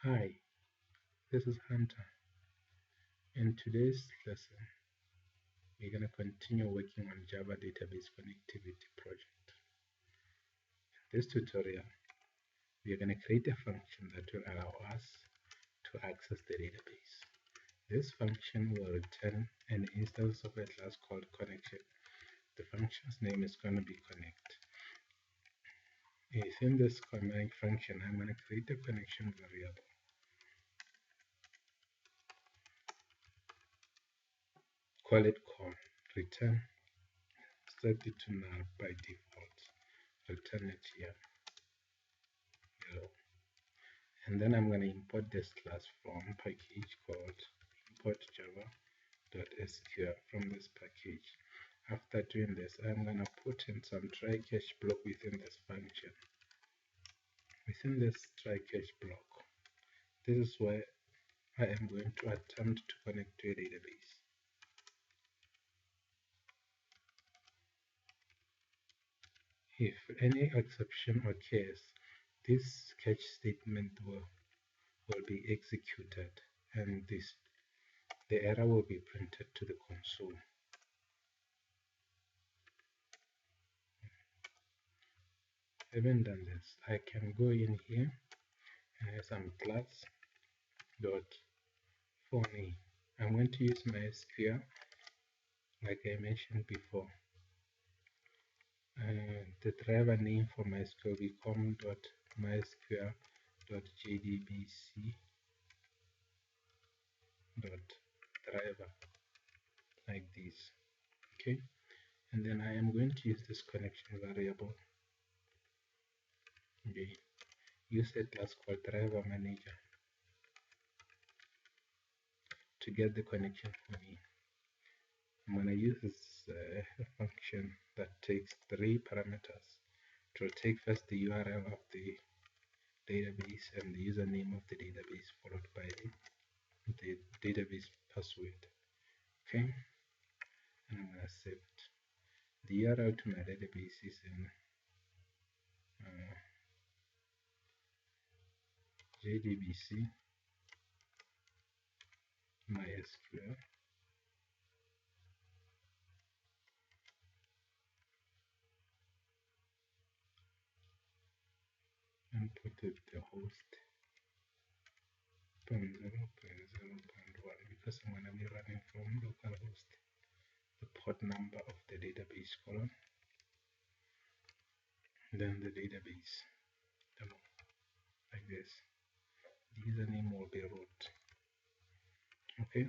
Hi, this is Hunter. In today's lesson, we're going to continue working on Java database connectivity project. In this tutorial, we're going to create a function that will allow us to access the database. This function will return an instance of a class called connection. The function's name is going to be connect. Within this connect function, I'm going to create a connection variable. Call it call. Return. Set it to null by default. Return it here. Hello. And then I'm going to import this class from package called import java.sql from this package. After doing this, I'm going to put in some try catch block within this function. Within this try catch block, this is where I am going to attempt to connect to a database. If any exception occurs, this catch statement will be executed and the error will be printed to the console. Having done this, I can go in here and have some class dot phone name. I'm going to use MySQL like I mentioned before. The driver name for MySQL will become .mysql.jdbc.driver like this. Okay, and then I am going to use this connection variable. Okay, use a class called driver manager to get the connection for me. I'm going to use this function that takes 3 parameters. It will take first the URL of the database and the username of the database, followed by the database password. Okay, and I'm going to save it. The URL to my database is in JDBC MySQL and put it the host 0.0.0.1 because I'm going to be running from localhost. The port number of the database column, then the database demo like this. The username will be root. Okay,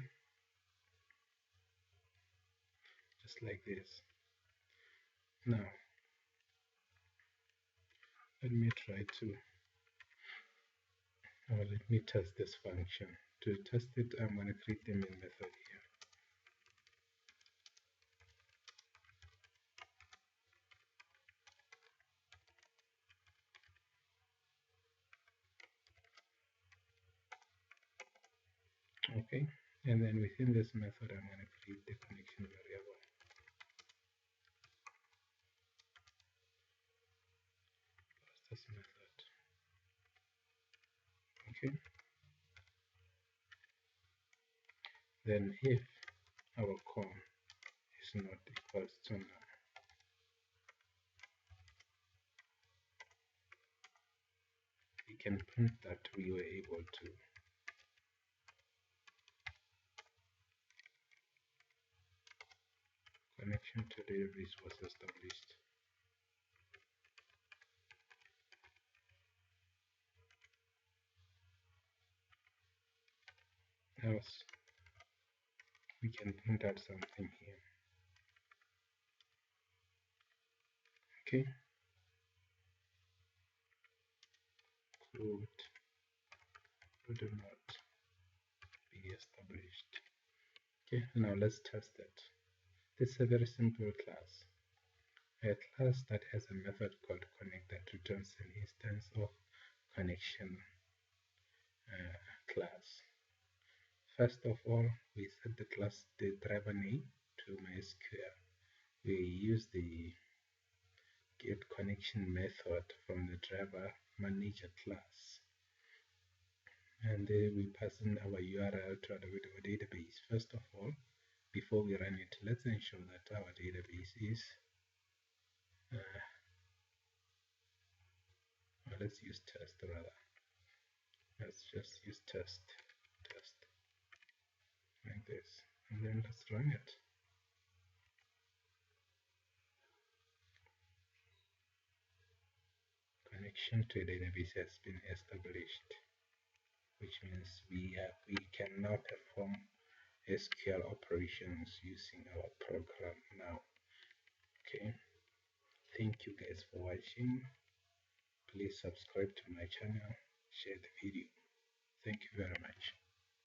just like this. Now let me try to let me test this function. To test it, I'm going to create the main method here. Okay, and then within this method, I'm going to create the connection variable. This method. Okay, then if our call is not equals to null, we can print that we were able to connection to database was established. Else we can print out something here. Okay, could not be established. Okay, now let's test it. This is a very simple class. A class that has a method called connect that returns an instance of connection class. First of all, we set the driver name to MySQL. We use the get connection method from the driver manager class. and then we pass in our URL to our database. First of all, before we run it, let's ensure that our database is, let's use test rather. Let's just use test like this, and then let's run it. Connection to a database has been established, which means we can now perform SQL operations using our program now. Okay, thank you guys for watching. Please subscribe to my channel, share the video. Thank you very much.